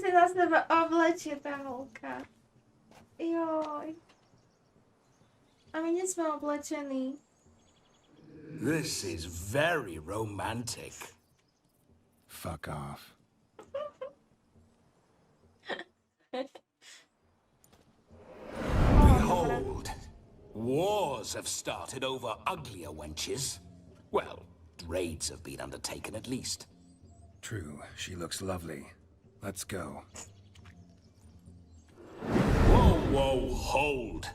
si na seba oblečie tá holka. Joj. A my nie sme oblečení. This is very romantic. Fuck off. Behold, wars have started over uglier wenches. Well, raids have been undertaken at least. True, she looks lovely. Let's go. Whoa, hold.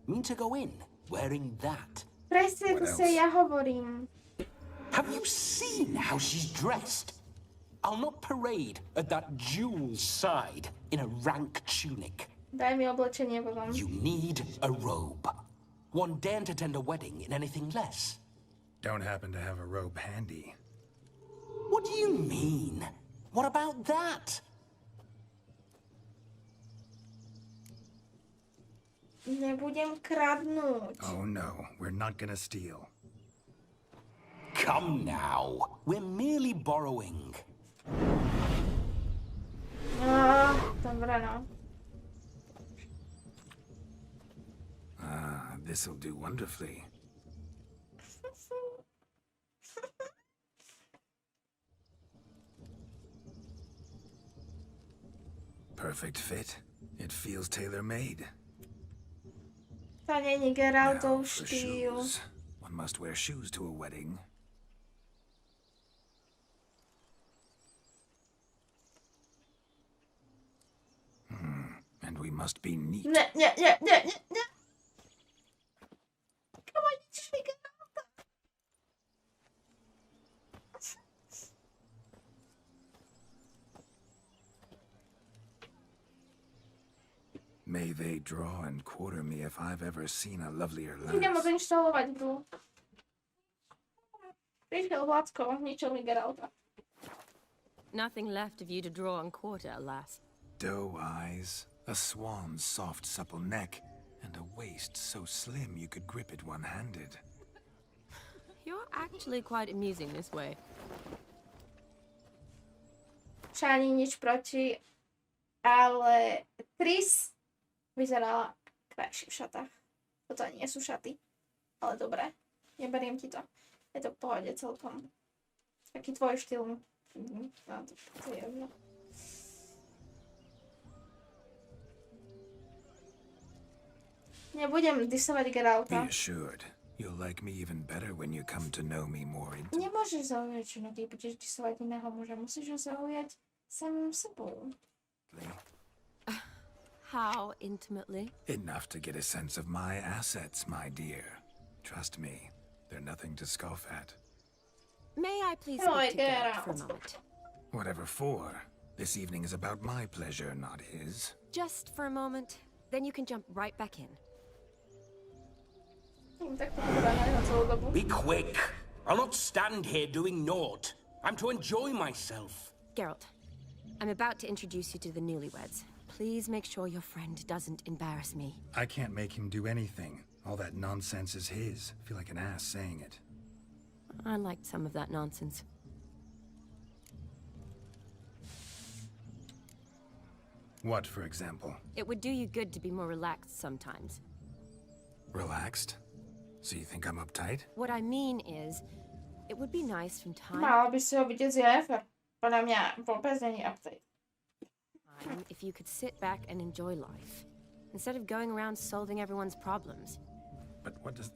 Mean to go in wearing that? Presne to si ja hovorím. Have you seen how she's dressed? I'll not parade at that jewel's side in a rank tunic. Daj mi oblečenie potom. You need a robe. One daren't attend a wedding in anything less. Don't happen to have a robe handy. What do you mean? What about that? Nebudem kradnúť. Oh no, we're not gonna steal. Come now. We're merely borrowing. Dobre no. This'll do wonderfully. Perfect fit. It feels tailor-made. To není Geraltov Now, for štýl. shoes. One must wear shoes to a wedding. And we must be neat. Nie. Come on, ideš mi Geralta. May they draw and quarter me if I've ever seen a lovelier Idem lass. odinštalovať hru. Prišiel Vlácko, ničil mi Geralta. Nothing left of you to draw and quarter, alas. Doe eyes, a swan's soft supple neck, and a waist so slim you could grip it one-handed. You're actually quite amusing this way. Ani nič proti, ale Tris vyzerala krajšie v šatách. Toto nie sú šaty, ale dobre, neberiem ti to. Je to v pohode celkom. Taký tvoj štýl. No, to je jedno. Nebudem disovať Be Geralta. assured, you'll like me even better when you come to know me more intimately. Nemôžeš zaujať, že ty budeš disovať iného muža. Musíš ho zaujať samým sebou. How intimately? Enough to get a sense of my assets, my dear. Trust me, they're nothing to scoff at. May I please Oh, speak to get Geralt for a out. moment? Whatever for. This evening is about my pleasure, not his. Just for a moment, then you can jump right back in. Tak to bude na jeho celú dobu. Be quick. I'll not stand here doing naught. I'm to enjoy myself. Geralt, I'm about to introduce you to the newlyweds. Please make sure your friend doesn't embarrass me. I can't make him do anything. All that nonsense is his. Feel like an ass saying it. I liked some of that nonsense. What, for example? It would do you good to be more relaxed sometimes. Relaxed? So you think I'm uptight? What I mean is, it would be nice from time Malo by si ho vidieť z Jennifer. Podľa mňa vôbec není update. to time if you could sit back and enjoy life, instead of going around solving everyone's problems. But what does...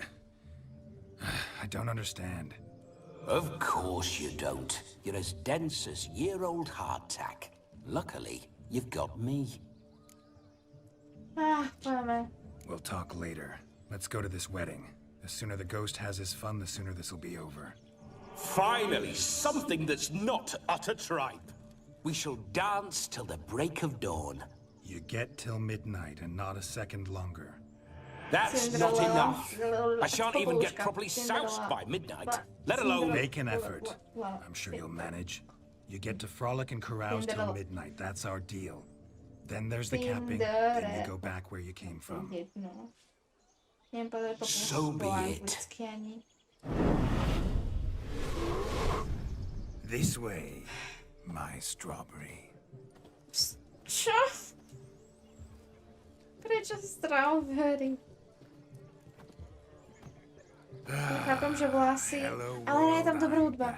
I don't understand. Of course you don't. You're as dense as year-old hardtack. Luckily, you've got me. Poďme. We'll talk later. Let's go to this wedding. The sooner the ghost has his fun, the sooner this'll be over. Finally, something that's not utter tripe. We shall dance till the break of dawn. You get till midnight and not a second longer. That's not enough. I shan't even get properly soused by midnight, let alone... Make an effort. I'm sure you'll manage. You get to frolic and carouse till midnight. That's our deal. Then there's the camping. Then you go back where you came from. So be it. This way, my strawberry. Čo? Prečo strawberry? Chápem, že vlasy, ale nie je tam dobrá hudba.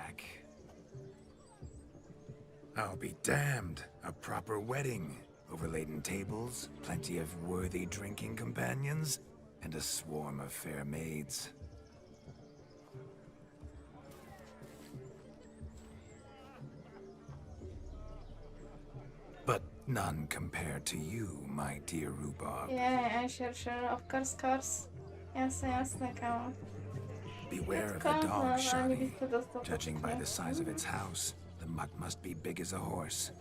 I'll be damned. A proper wedding. Overladen tables, plenty of worthy drinking companions, and a swarm of fair maids. But none compared to you, my dear rhubarb. Yeah, sure, of course. Jasne, kámo. Beware of the dog, Shani. Judging by the size of its house, the mutt must be big as a horse.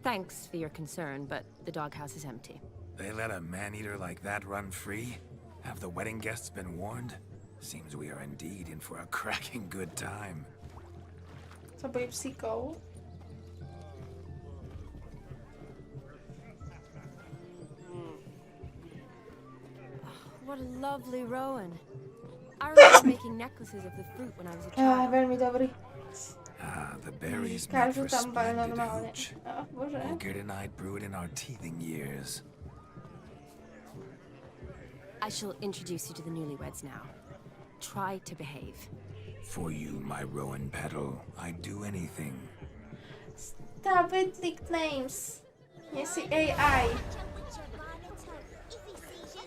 Thanks for your concern, but the doghouse is empty. They let a man-eater like that run free? Have the wedding guests been warned? Seems we are indeed in for a cracking good time. Co byli psíkou? What a lovely rowan. I remember making necklaces of the fruit when I was a child. Veľmi dobrý. Ah, the berries make Kážu for tam baj splendid normálne. hooch. Bože. Ogre and I'd brew it in our teething years. I shall introduce you to the newlyweds now. Try to behave. For you, my rowan petal, I'd do anything. Stop it, nicknames. Nie si AI.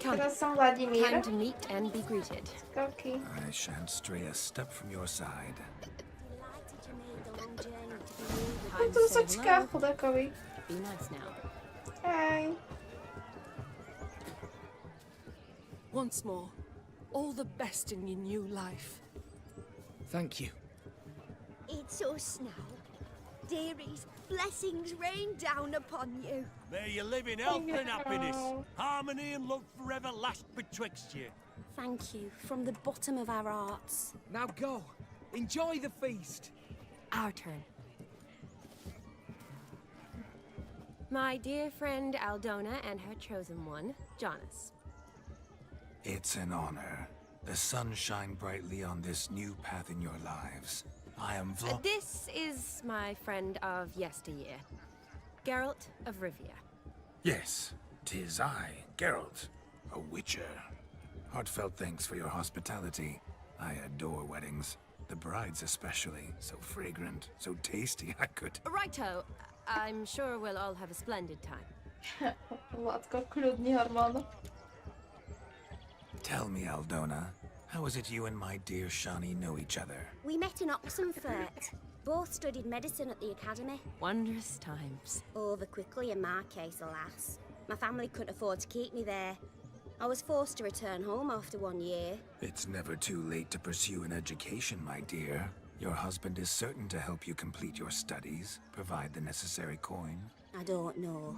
Come, Teraz som Vladimír. time to meet and be greeted. Skoky. I shan't stray a step from your side. Tu túsočka, chudákovi. Be nice now. Hej. Once more, all the best in your new life. Thank you. It's us now. Dearies, blessings rain down upon you. May you live in health and happiness. Harmony and love forever last betwixt you. Thank you from the bottom of our hearts. Now go. Enjoy the feast. Our turn. My dear friend Aldona and her chosen one, Jonas. It's an honor. The sun shine brightly on this new path in your lives. I am This is my friend of yesteryear, Geralt of Rivia. Yes, 'tis I, Geralt, a witcher. Heartfelt thanks for your hospitality. I adore weddings. The brides especially. So fragrant, so tasty, I could... Righto. I'm sure we'll all have a splendid time. Vladko, kľudný hormón. Tell me, Aldona, how is it you and my dear Shani know each other? We met in Oxenfurt. Both studied medicine at the academy. Wondrous times. Over quickly in my case, alas. My family couldn't afford to keep me there. I was forced to return home after 1 year. It's never too late to pursue an education, my dear. Your husband is certain to help you complete your studies, provide the necessary coin. I don't know.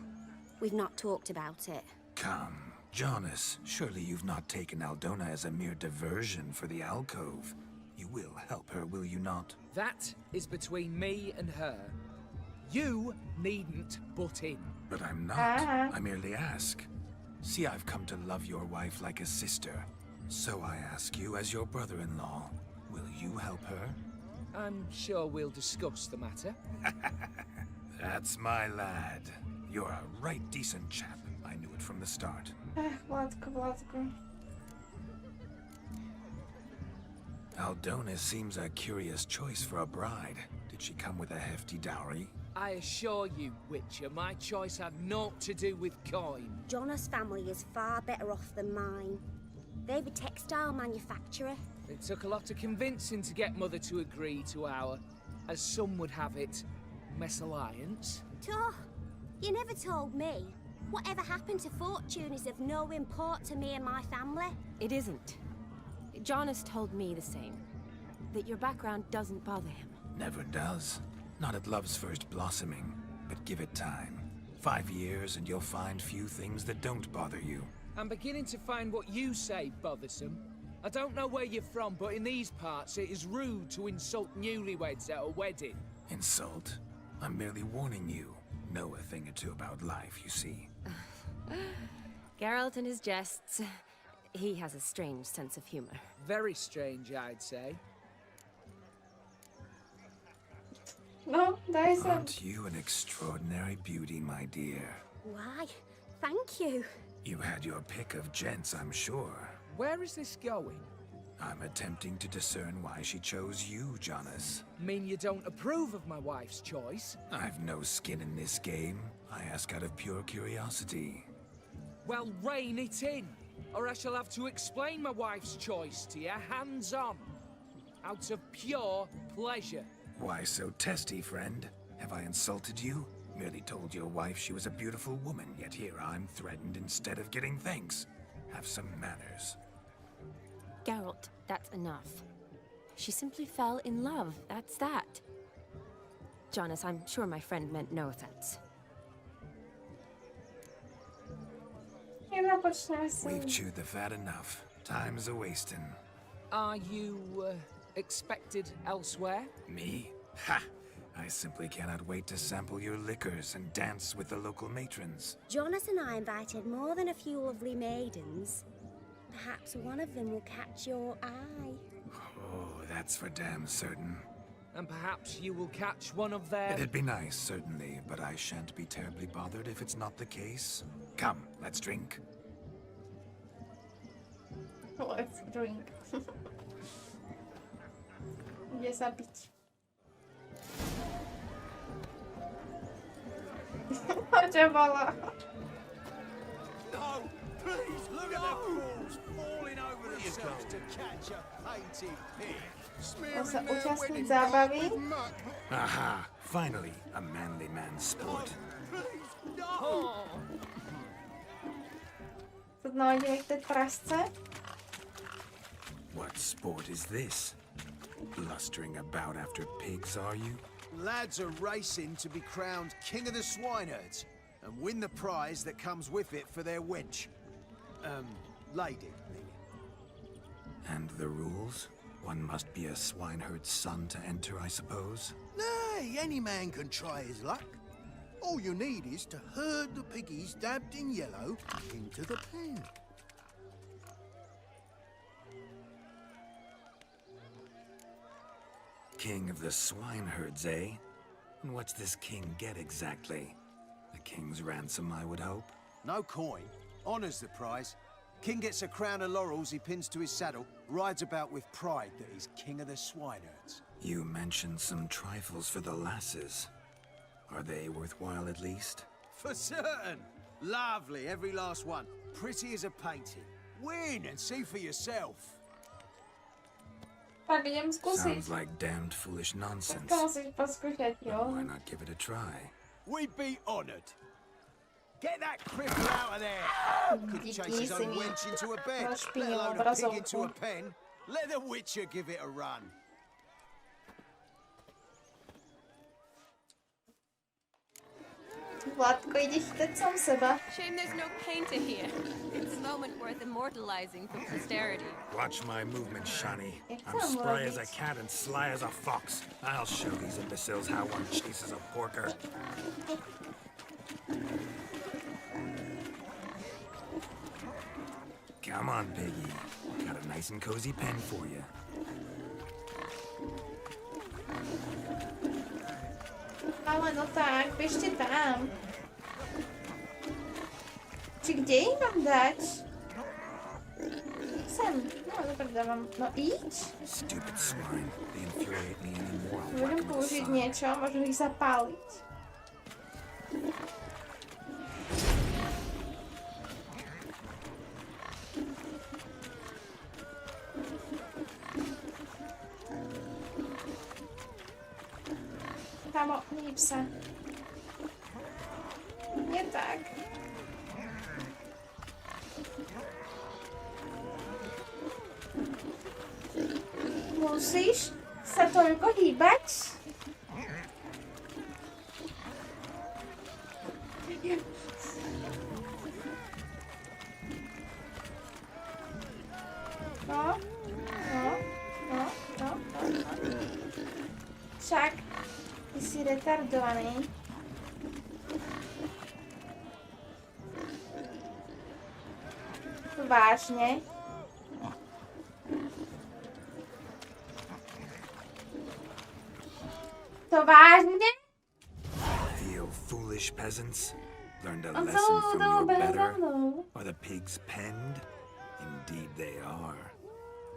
We've not talked about it. Come, Jonas, surely you've not taken Aldona as a mere diversion for the alcove. You will help her, will you not? That is between me and her. You needn't butt in. But I'm not. I merely ask. See, I've come to love your wife like a sister. So I ask you as your brother-in-law, will you help her? I'm sure we'll discuss the matter. That's my lad. You're a right decent chap. I knew it from the start. Vladko. Aldona seems a curious choice for a bride. Did she come with a hefty dowry? I assure you, Witcher, my choice had naught to do with coin. Jonas' family is far better off than mine. They're a textile manufacturer. It took a lot of convincing to get Mother to agree to our, as some would have it, mesalliance. Toh, you never told me. Whatever happened to fortune is of no import to me and my family. It isn't. Jonas told me the same. That your background doesn't bother him. Never does. Not at love's first blossoming. But give it time. 5 years and you'll find few things that don't bother you. I'm beginning to find what you say bothersome. I don't know where you're from, but in these parts it is rude to insult newlyweds at a wedding. Insult? I'm merely warning you. Know a thing or two about life, you see. Geralt and his jests. He has a strange sense of humor. Very strange, I'd say. No, daj sa. Aren't you an extraordinary beauty, my dear? Why, thank you. You had your pick of gents, I'm sure. Where is this going? I'm attempting to discern why she chose you, Jonas. Mean you don't approve of my wife's choice? I've no skin in this game. I ask out of pure curiosity. Well, rein it in, or I shall have to explain my wife's choice to you hands-on. Out of pure pleasure. Why so testy, friend? Have I insulted you? Merely told your wife she was a beautiful woman, yet here I'm threatened instead of getting thanks. Have some manners. Geralt, that's enough. She simply fell in love, that's that. Jonas, I'm sure my friend meant no offense. We've chewed the fat enough. Time's a-wasting. Are you, expected elsewhere? Me? Ha! I simply cannot wait to sample your liquors and dance with the local matrons. Jonas and I invited more than a few lovely maidens. Perhaps one of them will catch your eye. Oh, that's for damn certain. And perhaps you will catch one of their... It'd be nice, certainly, but I shan't be terribly bothered if it's not the case. Come, let's drink. Let's drink. Ide sa piť. Čo bolo? No, please, look at the fools falling over themselves to catch a painted pig. To sa účastniť zábavy. Aha! Finally, a manly man's sport. Тут nájdeme k tej prasce. What sport is this? Blustering about after pigs, are you? Lads are racing to be crowned king of the swineherds and win the prize that comes with it for their wench. Lady, meaning. And the rules? One must be a swineherd's son to enter, I suppose? Nay, any man can try his luck. All you need is to herd the piggies dabbed in yellow into the pen. King of the swineherds, eh? And what's this king get exactly? The king's ransom, I would hope? No coin. Honours the prize. King gets a crown of laurels he pins to his saddle, rides about with pride that he's king of the swineherds. You mentioned some trifles for the lasses. Are they worthwhile at least? For certain. Lovely, every last one. Pretty as a painting. Win and see for yourself. Tak idem skúsiť. Sounds like damned foolish nonsense. To musíš poskúšať, But jo? why not give it a try? We'd be honoured. Get that cripple out of there! Could chase his own wench into a bed, let alone a pig into a pen. Let the Witcher give it a run. Vládko ide chytať sám seba. Shame there's no painter here. It's a moment worth immortalizing for posterity. Watch my movements, Shani. Jak I'm to spry as a robić? cat and sly as a fox. I'll show these imbeciles how one chases a porker. Come on, piggy. Got a nice and cozy pen for you. Ale no tak, bežte tam. Či kde ich mám dať? Sem. No, dobre, dávam. No íď. Stupid swine. They infuriate me anymore. Budem použiť niečo, možno ich zapáliť. Kamo, hýb sa. Nie tak. Musíš sa toľko hýbať? No. Však, ty si retardovaný. Vážne. To vážne? Feel foolish peasants? Learned a On lesson celú from dobu your behal za better? mnou. Are the pigs penned? Indeed they are.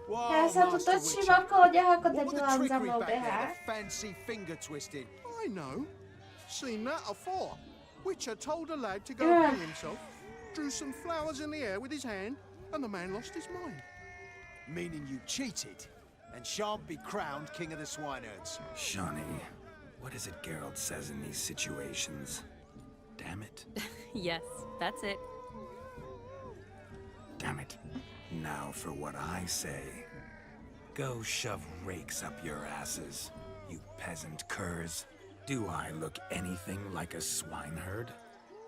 Ja sa tu točím okolo neho ako debila, on za mnou behá. Fancy finger twisting. I know. Seen that afore. Witcher told a lad to go Yeah. hang himself, drew some flowers in the air with his hand, and the man lost his mind. Meaning you cheated and shan't be crowned king of the swineherds. Shawnee, what is it Geralt says in these situations? Damn it. Yes, that's it. Damn it. Now for what I say. Go shove rakes up your asses, you peasant curs. Do I look anything like a swineherd?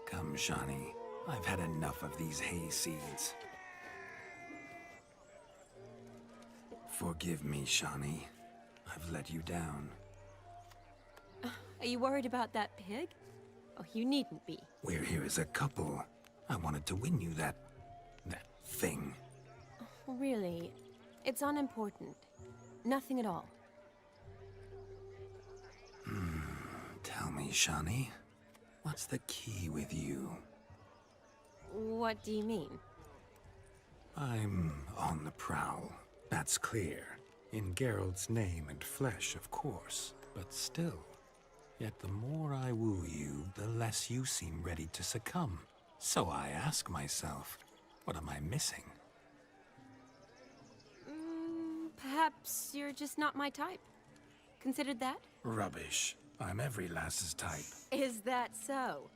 Come, Shawnee. I've had enough of these hay seeds. Forgive me, Shawnee. I've let you down. Are you worried about that pig? Oh, you needn't be. We're here as a couple. I wanted to win you that thing. Really, it's unimportant. Nothing at all. Tell me, Shawnee, what's the key with you? What do you mean? I'm on the prowl. That's clear. In Geralt's name and flesh, of course. But still. Yet the more I woo you, the less you seem ready to succumb. So I ask myself, what am I missing? Perhaps you're just not my type. Considered that? Rubbish. I'm every lass's type. Is that so?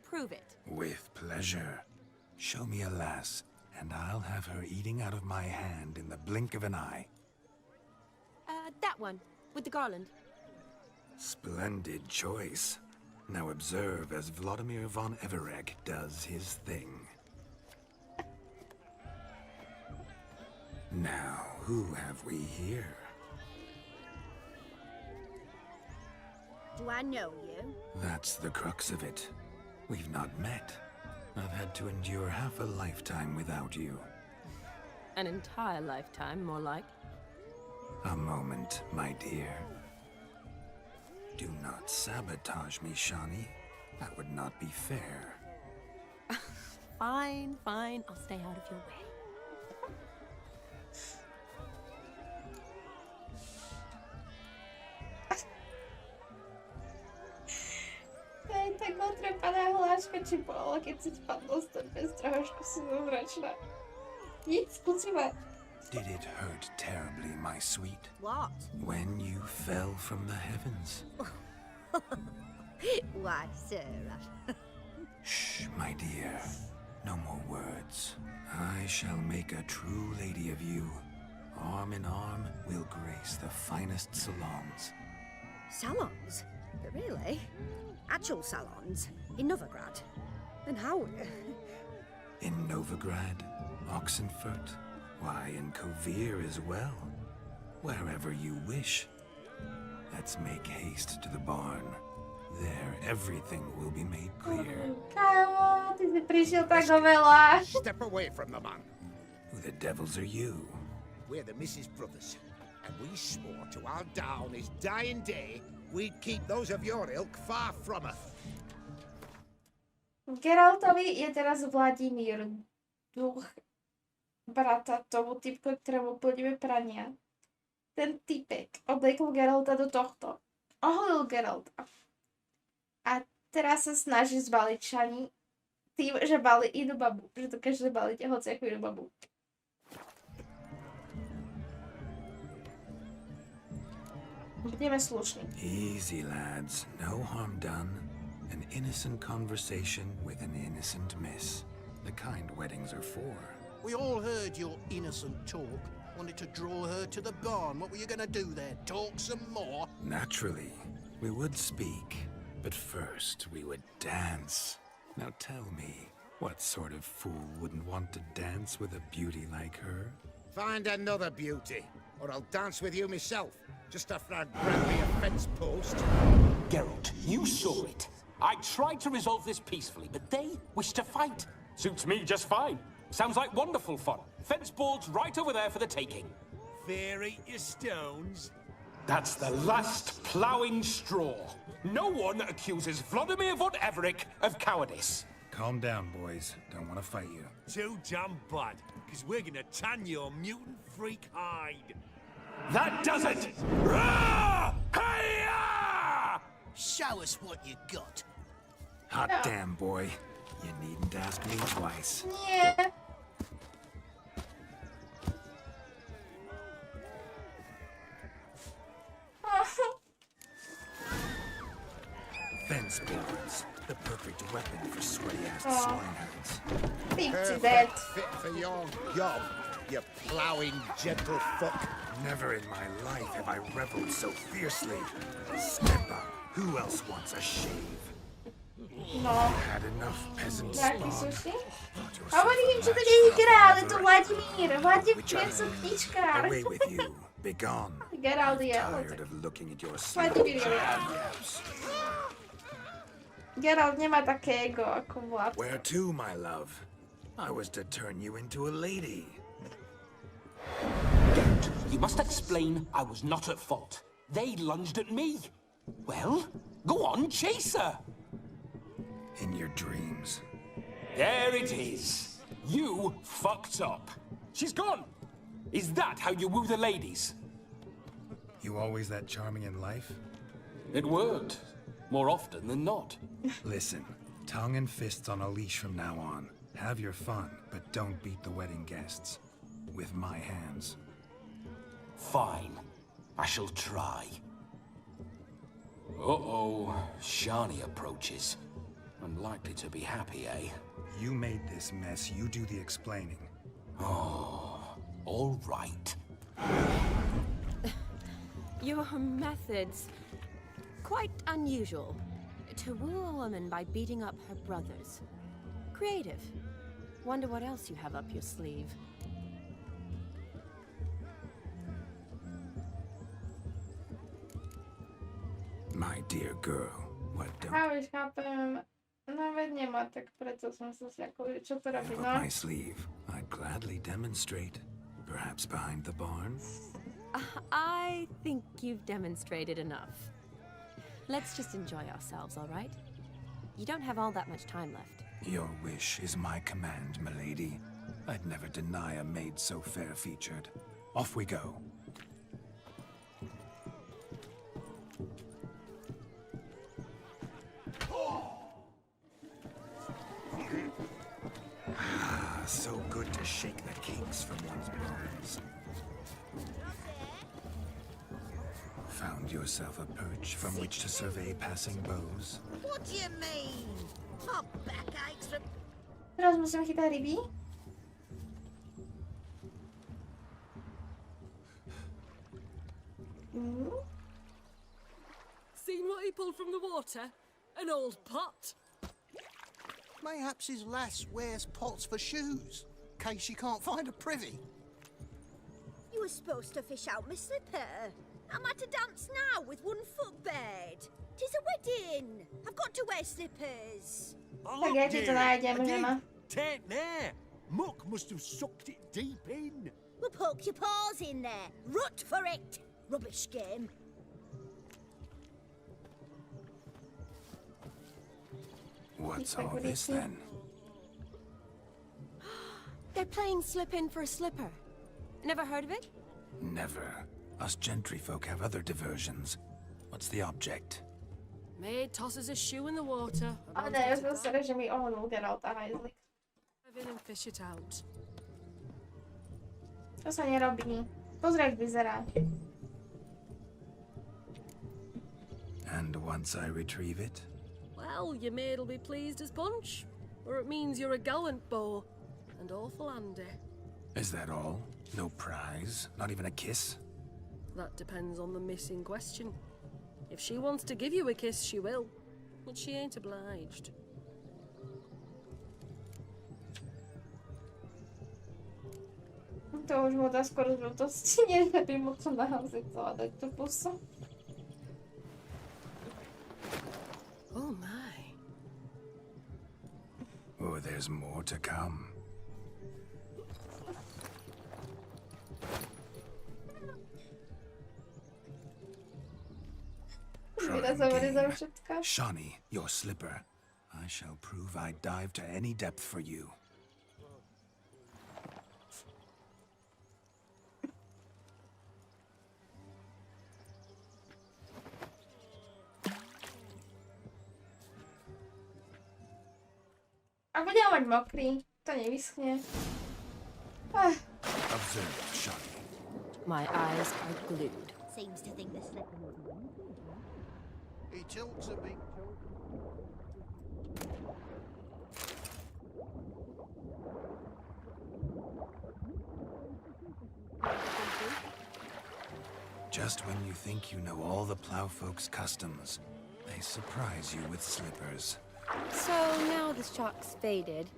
Prove it. With pleasure. Show me a lass, and I'll have her eating out of my hand in the blink of an eye. That one, with the garland. Splendid choice. Now observe as Vladimir von Everegg does his thing. Now, who have we here? Do I know you? That's the crux of it. We've not met. I've had to endure half a lifetime without you. An entire lifetime, more like. A moment, my dear. Do not sabotage me, Shawnee. That would not be fair. Fine, fine. I'll stay out of your way. Aj tak otrepaná hláška, či bolo, keď si spadlo z toho bez trošku si zázračná. Nic, skúsime. Did it hurt terribly, my sweet? What? When you fell from the heavens? Why, Sarah. Shh, my dear. No more words. I shall make a true lady of you. Arm in arm, we'll grace the finest salons. Salons? Really? Actual salons? In Novigrad? And how? In Novigrad, Oxenfurt, why, in Kovir as well. Wherever you wish. Let's make haste to the barn. There, everything will be made clear. Kámo, ty si prišiel tak oveľa. Step away from the man. Who the devils are you? We're the Mrs. Brothers, and we swore to our dad on his dying day we'd keep those of your ilk far from her. Geraltovi je teraz Vladimír, duch brata tomu typku, ktorému plníme prania. Ten typek obliekol Geralta do tohto. Oholil Geralta. A teraz sa snaží zbaliť Shani tým, že balí inú babu. Že dokáže baliť hociakú inú babu. Budeme slušní. Easy, lads. No harm done. An innocent conversation with an innocent miss. The kind weddings are for. We all heard your innocent talk. Wanted to draw her to the barn. What were you gonna do there? Talk some more? Naturally, we would speak. But first, we would dance. Now tell me, what sort of fool wouldn't want to dance with a beauty like her? Find another beauty, or I'll dance with you myself. Just after I'd grab me a fence post. Geralt, you saw it. I tried to resolve this peacefully, but they wish to fight. Suits me just fine. Sounds like wonderful fun. Fence boards right over there for the taking. Fear eat your stones. That's the last ploughing straw. No one accuses Vladimir von Everett of cowardice. Calm down, boys. Don't want to fight you. Too damn bad, because we're gonna tan your mutant freak hide. That does it! Rah! Hi-ya! Show us what you got. Hot damn, boy. You needn't ask me twice. Nie. Fence boards. The perfect weapon for sweaty-ass swineherds. Pizzy dead. Fit for your job, you ploughing gentle fuck. Never in my life have I reveled so fiercely. Step up. Who else wants a shave? No. Had enough peasant Jaki spawn. sushi? Hovorím, že to není král, je to Vladimír. Vladimír som knižkár. Away with you. Begone. Geralt je. Tired of looking at your Vladimír je. yaps. Geralt nemá také ego ako Vlad. Where to, my love? I was to turn you into a lady. You must explain I was not at fault. They lunged at me. Well, go on, chase her. In your dreams. There it is. You fucked up. She's gone. Is that how you woo the ladies? You always that charming in life? It worked. More often than not. Listen, tongue and fists on a leash from now on. Have your fun, but don't beat the wedding guests. With my hands. Fine. I shall try. Uh-oh. Shani approaches. Unlikely to be happy, eh? You made this mess, you do the explaining. Oh, all right. Your methods... quite unusual. To woo a woman by beating up her brothers. Creative. Wonder what else you have up your sleeve. My dear girl, what don't Ja už chápem. No veď nemá, tak preto som sa zľakol, čo to I robí, have no. up my sleeve? I'd gladly demonstrate. Perhaps behind the barn? I think you've demonstrated enough. Let's just enjoy ourselves, all right? You don't have all that much time left. Your wish is my command, milady. I'd never deny a maid so fair-featured. Off we go. Ah, so good to shake the kinks from one's bones. Found yourself a perch from which to survey passing bows? What do you mean? My back aches from... Teraz musím chytať ryby. Seen what he pulled from the water? An old pot. Mayhaps his lass wears pots for shoes, in case she can't find a privy. You were supposed to fish out my slipper. I'm at a dance now with one foot bared. 'Tis a wedding. I've got to wear slippers. Tak ja ti to nájdem, že má. Take there. Muck must have sucked it deep in. Well, poke your paws in there. Rut for it. Rubbish game. What's all this then? They're playing slip-in for a slipper. Never heard of it? Never. Us gentry folk have other diversions. What's the object? Maid tosses a shoe in the water. A ne, ja som sa že mi ohnul Geralta hajzlik. Dive in and fish it out. To sa nerobí. Pozri, jak vyzerá. And once I retrieve it? Well, your maid'll be pleased as punch. Or it means you're a gallant beau. And awful handy. Is that all? No prize? Not even a kiss? That depends on the miss in question. If she wants to give you a kiss, she will. But she ain't obliged. To už mu dá skoro z ľútosti, nie, že by mu to naozaj chcela dať tú pusu. Oh my. Oh, there's more to come. game. Shawnee, your slipper. I shall prove I'd dive to any depth for you. A bude mať mokrý, to nevyschne. Observe, Shawnee. My eyes are glued. Seems to think the slipper was He tilts a bit. Just when you think you know all the plowfolk's customs, they surprise you with slippers. So now the shock's faded.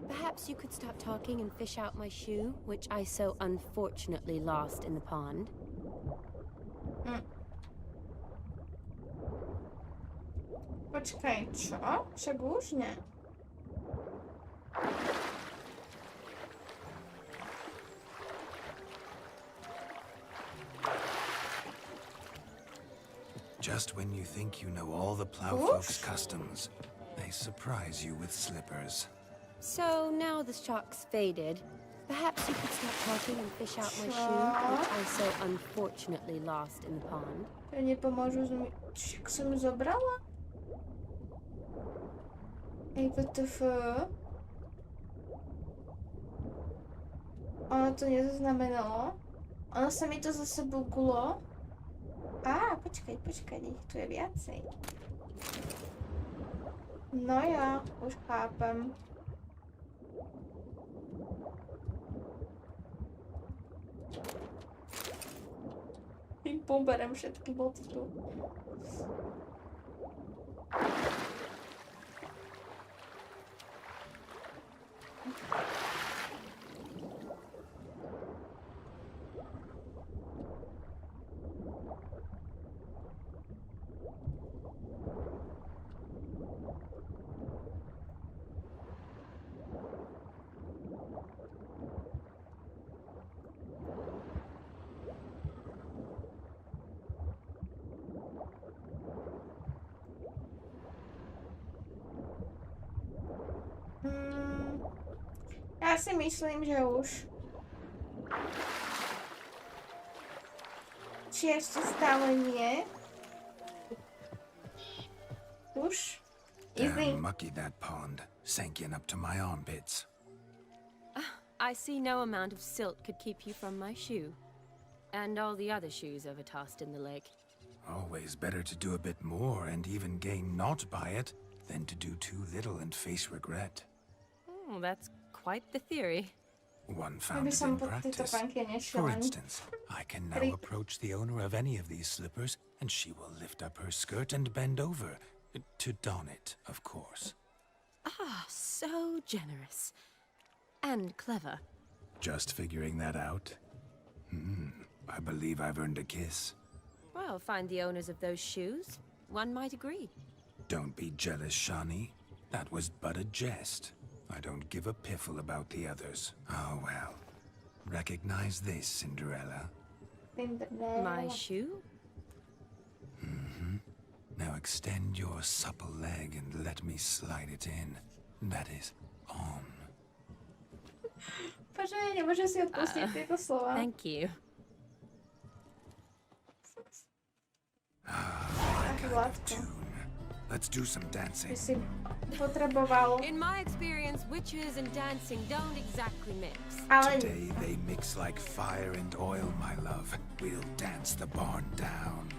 Perhaps you could stop talking and fish out my shoe, which I so unfortunately lost in the pond. Počkaj, čo? Však už ne. Just when you think you know all the plowfolk's customs, they surprise you with slippers. So now the shock's faded. Perhaps you could stop talking and fish out my shoe, which I so unfortunately lost in the pond. To nepomôžu však som ju zobrala? Ej, WTF? Ono to nezaznamenalo. Ono sa mi to zase buglo. Počkaj, ich tu je viacej. No ja, už chápem. Poberem všetky boty tu. Ja si myslím, že už. Či ešte stále nie? Už? Easy. Damn mucky that pond, sank in up to my armpits. I see no amount of silt could keep you from my shoe. And all the other shoes overtossed in the lake. Always better to do a bit more and even gain naught by it than to do too little and face regret. Oh, that's quite the theory. One found it in practice. For instance, I can now approach the owner of any of these slippers, and she will lift up her skirt and bend over. To don it, of course. Ah, so generous. And clever. Just figuring that out? I believe I've earned a kiss. Well, find the owners of those shoes. One might agree. Don't be jealous, Shawnee. That was but a jest. I don't give a piffle about the others. Oh, well. Recognize this, Cinderella. My shoe? Now extend your supple leg and let me slide it in. That is, on. Počkaj, nemôžem si odpustiť tieto slova. Thank you. Let's do some dancing. By si potreboval. In my experience, witches and dancing don't exactly mix. Ale Today they mix like fire and oil, my love. We'll dance the barn down.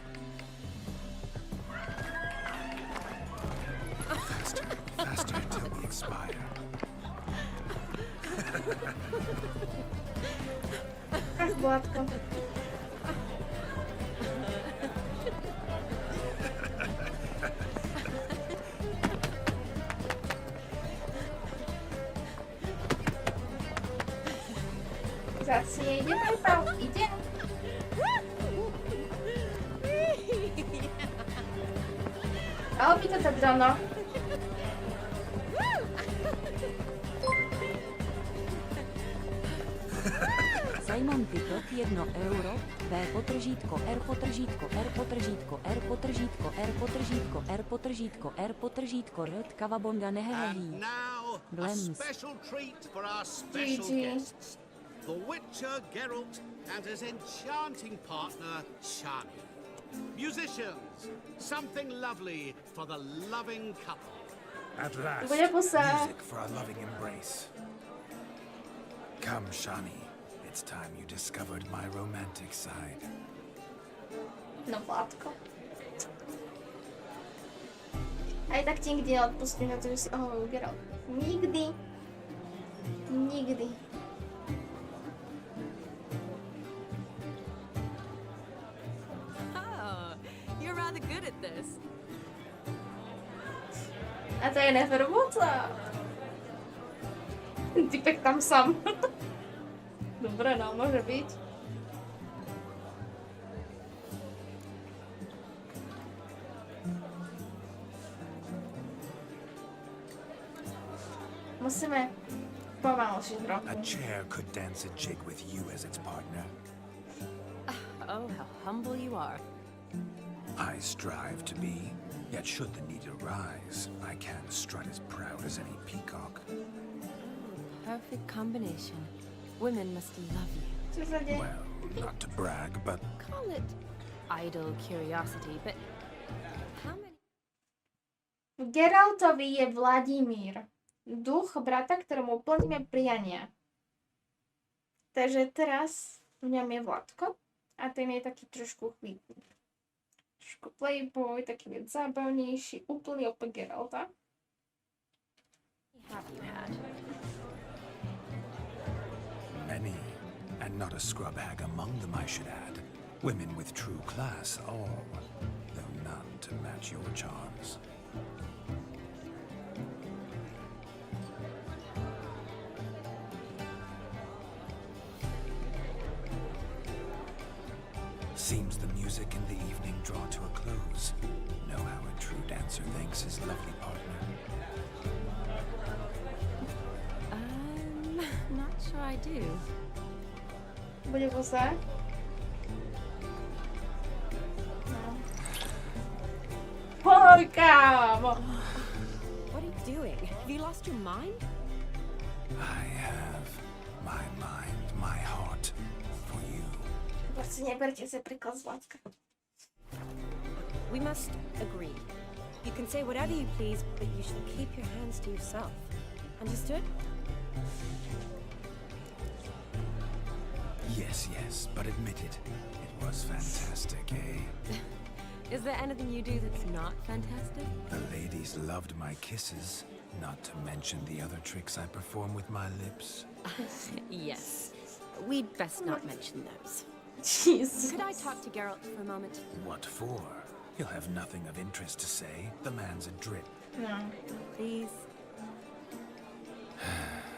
Faster, faster till we expire. ach, Blatko. Zase ide prepal, ide. Ale by to tak dano. Simon Pickett 1 euro, V potržítko R potržítko R potržítko R potržítko R potržítko R potržítko R potržítko R Kavabonda neheheví. And now, a Glems. special treat for our special GG. guests. The Witcher Geralt and his enchanting partner, Shani. Musicians, something lovely for the loving couple. At last, Bude pusa. music for a loving embrace. Come, Shani. It's time you discovered my romantic side. No, Vládko. Aj tak ti nikdy neodpustím na to, že si ohovoril Geralt. Nikdy. Nikdy. Oh, you're rather good at this. A to je neverbota. Typek tam sám. Dobre, no, môže byť. Musíme pomalšiť trochu. A chair could dance a jig with you as its partner. Oh, how humble you are. I strive to be, yet should the need arise, I can strut as proud as any peacock. Perfect combination. Women must love you. Čo sa deje? Well, not to brag, but Call it idle curiosity, but how many... Geraltovi je Vladimír, duch brata, ktorému plníme priania. Takže teraz v ňom je Vladko a ten je taký trošku chvíľný. Trošku playboy, taký viac zábavnejší, úplný opak Geralta. have you had? many, and not a scrub hag among them, I should add. Women with true class, all, though none to match your charms. Seems the music and the evening draw to a close. Know how a true dancer thanks his lovely partner. Not sure I do. Bude você? No. Porca! What are you doing? Have you lost your mind? I have my mind, my heart for you. Proste neberte sa príklad z Vládka. We must agree. You can say whatever you please, but you shall keep your hands to yourself. Understood? Yes, yes, but admit it. It was fantastic, eh? Is there anything you do that's not fantastic? The ladies loved my kisses, not to mention the other tricks I perform with my lips. Yes. We'd best not mention those. Jesus. Could I talk to Geralt for a moment? What for? He'll have nothing of interest to say. The man's adrift. No. Please.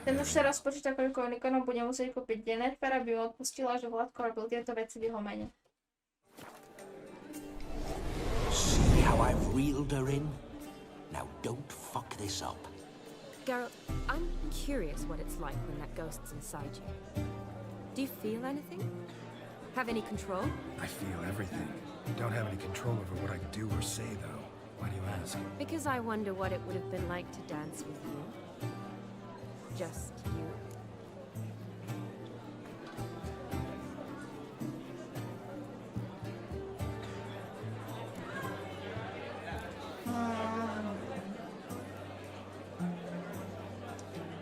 Ten už teraz počíta, koľko unikonov bude musieť kúpiť Jennifer, aby mu odpustila, že Vládko robil tieto veci v jeho mene. See how I've reeled her in? Now don't fuck this up. Geralt, I'm curious what it's like when that ghost's inside you. Do you feel anything? Have any control? I feel everything. Don't have any control over what I do or say, though. Why do you ask? Because I wonder what it would have been like to dance with you. Just you.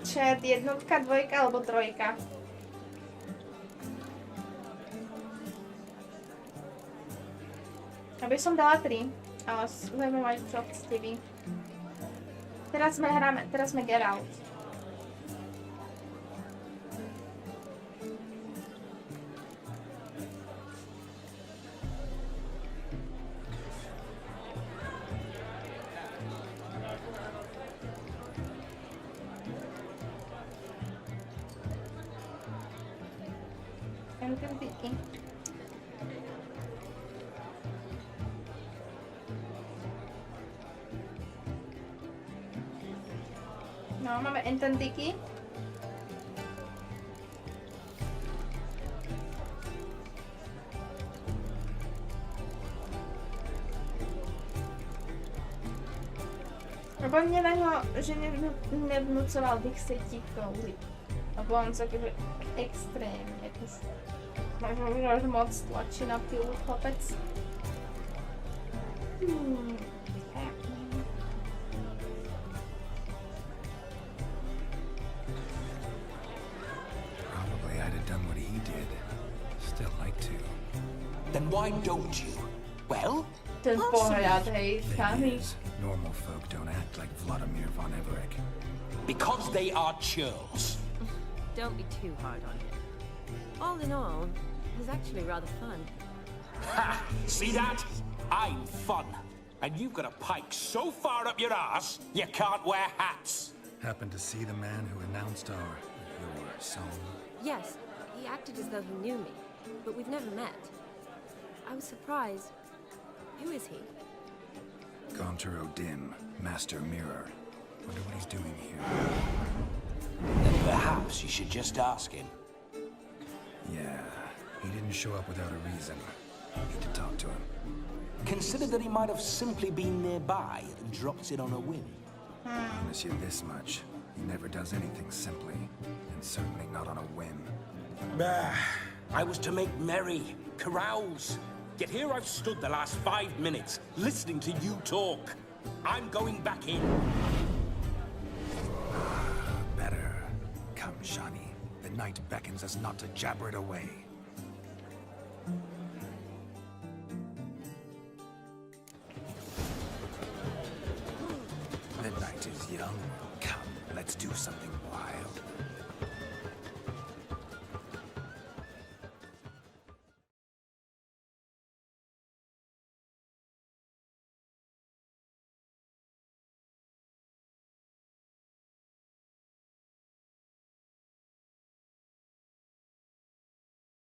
Chat, jednotka, dvojka alebo trojka? Aby som dala 3, ale budeme mať čo chcete vy. Teraz sme Geralt. Entendí. No, máme entendiky. No podľa mňa na ňo, že nevnúcoval bych si ti kouli. Lebo on sa akože extrémne už možno už moc tlačí na pilu chlapec. Probably I'd have done what he did. Still like to. Then why don't you? Well, Ten pohľad, hej, Thing Kami. is, normal folk don't act like Vladimir von Everett. because they are churls. Don't be too hard on him. All in all, he's actually rather fun. Ha! See that? I'm fun. And you've got a pike so far up your ass, you can't wear hats. Happened to see the man who announced your song? Yes, he acted as though he knew me, but we've never met. I was surprised. Who is he? Gaunter O'Dim, Master Mirror. Wonder what he's doing here. Then perhaps you should just ask him. Yeah, he didn't show up without a reason. Need to talk to him. Consider that he might have simply been nearby and dropped in on a whim. Promise you this much. He never does anything simply, and certainly not on a whim. Bah! I was to make merry, carouse. Yet here I've stood the last 5 minutes, listening to you talk. I'm going back in. Better. Come, Shani. The night beckons us not to jabber it away. The night is young. Come, let's do something